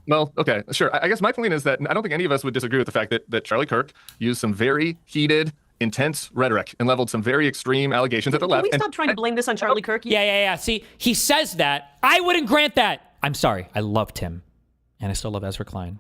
Well, okay, sure. I guess my point is that I don't think any of us would disagree with the fact that Charlie Kirk used some very heated, intense rhetoric and leveled some very extreme allegations at the left. Can we stop trying to blame this on Charlie Kirk? Yeah. See, he says that. I wouldn't grant that. I'm sorry. I love Tim. And I still love Ezra Klein.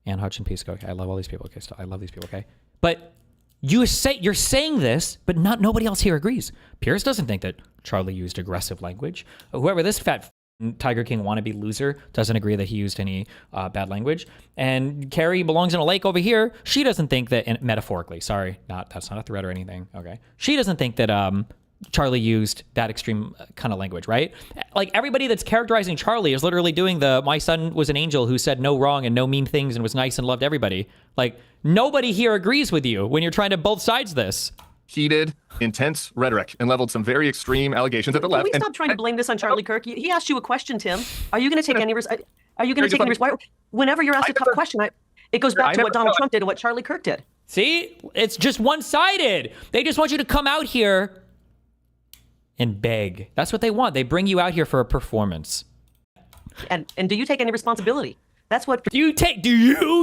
And Hutchin Pisco. Okay, I love all these people. Okay, so I love these people, okay? But you're saying this, but nobody else here agrees. Piers doesn't think that Charlie used aggressive language. Whoever this fat Tiger King wannabe loser doesn't agree that he used any bad language. And Carrie belongs in a lake over here. She doesn't think that, metaphorically, sorry, that's not a threat or anything, okay? She doesn't think that Charlie used that extreme kind of language, right? Like, everybody that's characterizing Charlie is literally doing my son was an angel who said no wrong and no mean things and was nice and loved everybody. Like, nobody here agrees with you when you're trying to both sides this. Heated, intense rhetoric and leveled some very extreme allegations at the left. Can we stop trying to blame this on Charlie Kirk? He asked you a question, Tim. Are you going to take any whenever you're asked a tough question, it goes back to what Donald Trump did and what Charlie Kirk did. See? It's just one-sided. They just want you to come out here and beg. That's what they want. They bring you out here for a performance. And do you take any responsibility? That's what. Do you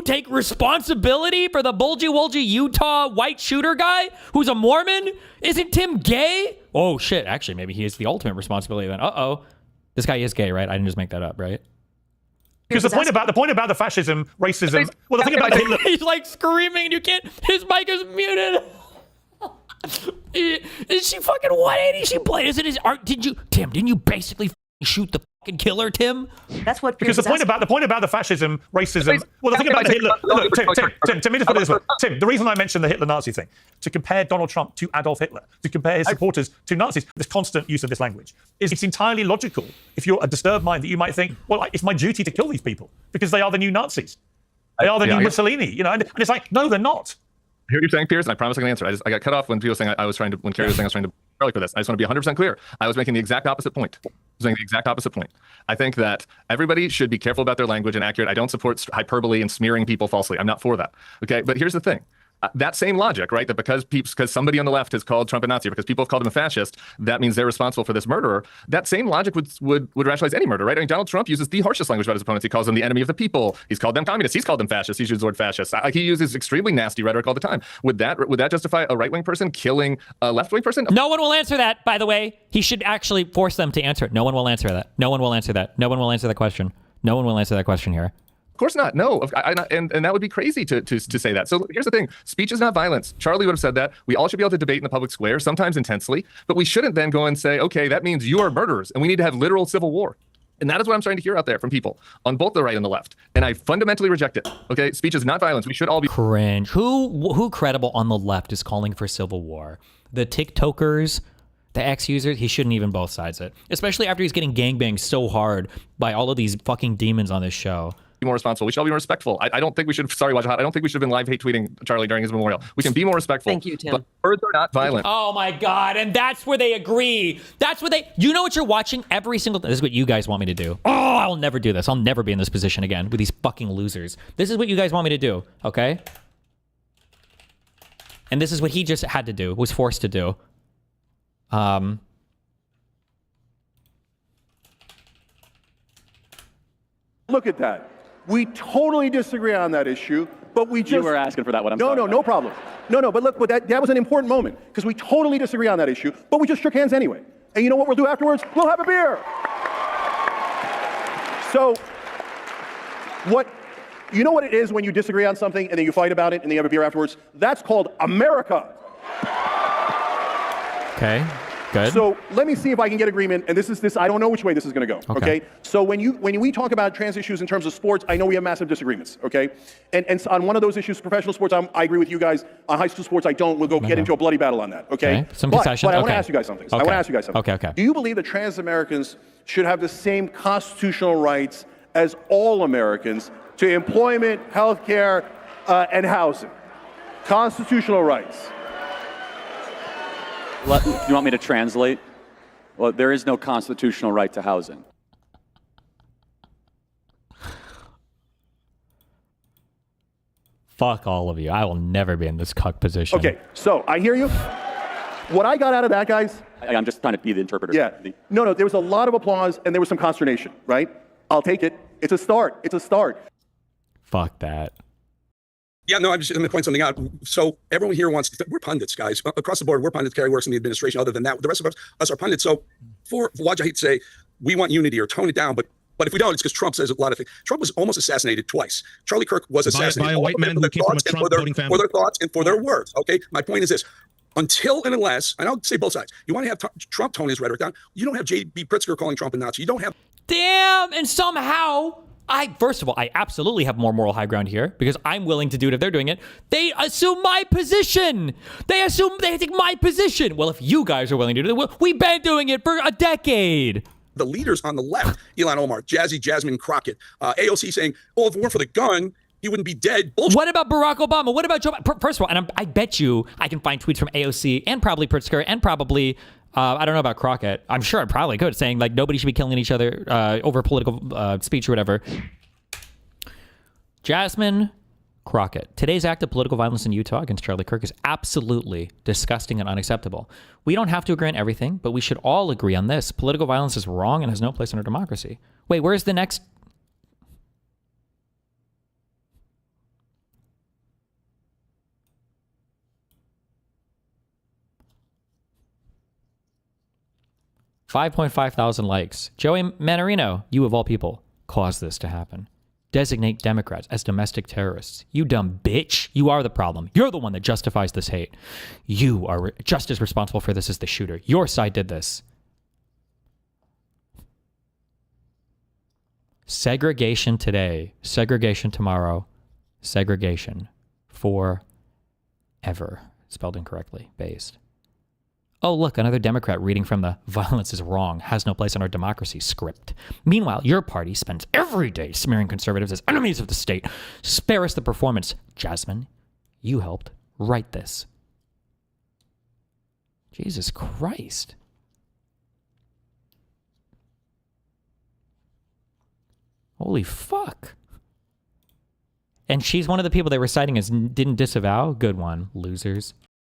take responsibility for the bulgy-wulgy Utah white shooter guy who's a Mormon? Isn't Tim gay? Oh shit! Actually, maybe he is the ultimate responsibility then. This guy is gay, right? I didn't just make that up, right? Because the point about the fascism, racism. Well, the thing about Hitler. He's like screaming, and you can't. His mic is muted. Is she fucking 180? She played. Is it his art? Tim? Didn't you basically shoot the fucking killer, Tim? That's what. Because the point about the fascism, racism. Well, the thing about Hitler. Look, Tim, let me just put it this way. Tim, the reason I mentioned the Hitler-Nazi thing, to compare Donald Trump to Adolf Hitler, to compare his supporters to Nazis, this constant use of this language, it's entirely logical. If you're a disturbed mind, that you might think, well, it's my duty to kill these people because they are the new Nazis, they are the new Mussolini, and it's like, no, they're not. I hear what you're saying, Piers, and I promise I can answer. I got cut off when people were saying when Carrie was saying I was trying to Charlie for this. I just want to be 100% clear. I was making the exact opposite point. I think that everybody should be careful about their language and accurate. I don't support hyperbole and smearing people falsely. I'm not for that. Okay, but here's the thing. That same logic, right? That because somebody on the left has called Trump a Nazi, or because people have called him a fascist, that means they're responsible for this murderer. That same logic would rationalize any murder, right? I mean, Donald Trump uses the harshest language about his opponents. He calls them the enemy of the people. He's called them communists. He's called them fascists. He uses the word fascist. He uses extremely nasty rhetoric all the time. Would that justify a right-wing person killing a left-wing person? No one will answer that, by the way. He should actually force them to answer it. No one will answer that. No one will answer that. No one will answer that question. No one will answer that question here. Of course not. No, and that would be crazy to say that. So here's the thing: speech is not violence. Charlie would have said that. We all should be able to debate in the public square, sometimes intensely, but we shouldn't then go and say, okay, that means you are murderers, and we need to have literal civil war. And that is what I'm trying to hear out there from people on both the right and the left. And I fundamentally reject it. Okay, speech is not violence. We should all be cringe. Who credible on the left is calling for civil war? The TikTokers, the ex-users. He shouldn't even both sides it, especially after he's getting gangbanged so hard by all of these fucking demons on this show. Be more responsible. We should all be more respectful. I don't think we should. Sorry, Watch Hot. I don't think we should have been live hate tweeting Charlie during his memorial. We can be more respectful. Thank you, Tim. But words are not violent. Oh my God! And that's where they agree. That's where they. You know what you're watching every single. This is what you guys want me to do. Oh, I'll never do this. I'll never be in this position again with these fucking losers. This is what you guys want me to do. Okay. And this is what he just had to do. Was forced to do. Look at that. We totally disagree on that issue, but we just... You were asking for that one. No problem. No, but look, that was an important moment, because we totally disagree on that issue, but we just shook hands anyway. And you know what we'll do afterwards? We'll have a beer. So, you know what it is when you disagree on something and then you fight about it and then you have a beer afterwards? That's called America. Okay. Good. So let me see if I can get agreement, and this I don't know which way this is going to go. Okay. So when we talk about trans issues in terms of sports, I know we have massive disagreements. Okay. And on one of those issues, professional sports, I agree with you guys. On high school sports, I don't. We'll go get into a bloody battle on that. Okay. Some concessions. But I want to ask you guys something. Okay. Do you believe that trans Americans should have the same constitutional rights as all Americans to employment, health care, and housing? Constitutional rights. You want me to translate? Well, there is no constitutional right to housing. Fuck all of you. I will never be in this cuck position. Okay, so I hear you. What I got out of that, guys... I'm just trying to be the interpreter. Yeah. No, there was a lot of applause and there was some consternation, right? I'll take it. It's a start. It's a start. Fuck that. Yeah, no, I'm just going to point something out. So everyone here we're pundits, guys. Across the board, we're pundits. Kerry works in the administration. Other than that, the rest of us are pundits. So for Wajahid to say, we want unity or tone it down, but if we don't, it's because Trump says a lot of things. Trump was almost assassinated twice. Charlie Kirk was assassinated by a white man who came from a Trump voting family. For their thoughts and for their words, okay? My point is this. Until and unless, and I'll say both sides, you want to have Trump tone his rhetoric down, you don't have J.B. Pritzker calling Trump a Nazi. You don't have... Damn, and somehow... First of all, I absolutely have more moral high ground here because I'm willing to do it if they're doing it. They assume my position. They take my position. Well, if you guys are willing to do it, we've been doing it for a decade. The leaders on the left, Ilhan Omar, Jasmine Crockett, AOC saying, oh, if it weren't for the gun, he wouldn't be dead. Bullshit. What about Barack Obama? What about Joe Biden? First of all, and I bet you I can find tweets from AOC and probably Pritzker and probably... I don't know about Crockett. I'm sure I probably could, saying like nobody should be killing each other over political speech or whatever. Jasmine Crockett. Today's act of political violence in Utah against Charlie Kirk is absolutely disgusting and unacceptable. We don't have to agree on everything, but we should all agree on this. Political violence is wrong and has no place in our democracy. Wait, where's the next... $5.5 thousand likes. Joey Manarino, you of all people, caused this to happen. Designate Democrats as domestic terrorists. You dumb bitch. You are the problem. You're the one that justifies this hate. You are just as responsible for this as the shooter. Your side did this. Segregation today. Segregation tomorrow. Segregation forever. Spelled incorrectly. Based. Oh, look, another Democrat reading from the violence is wrong, has no place in our democracy script. Meanwhile, your party spends every day smearing conservatives as enemies of the state. Spare us the performance. Jasmine, you helped write this. Jesus Christ. Holy fuck. And she's one of the people they were citing as didn't disavow. Good one, losers.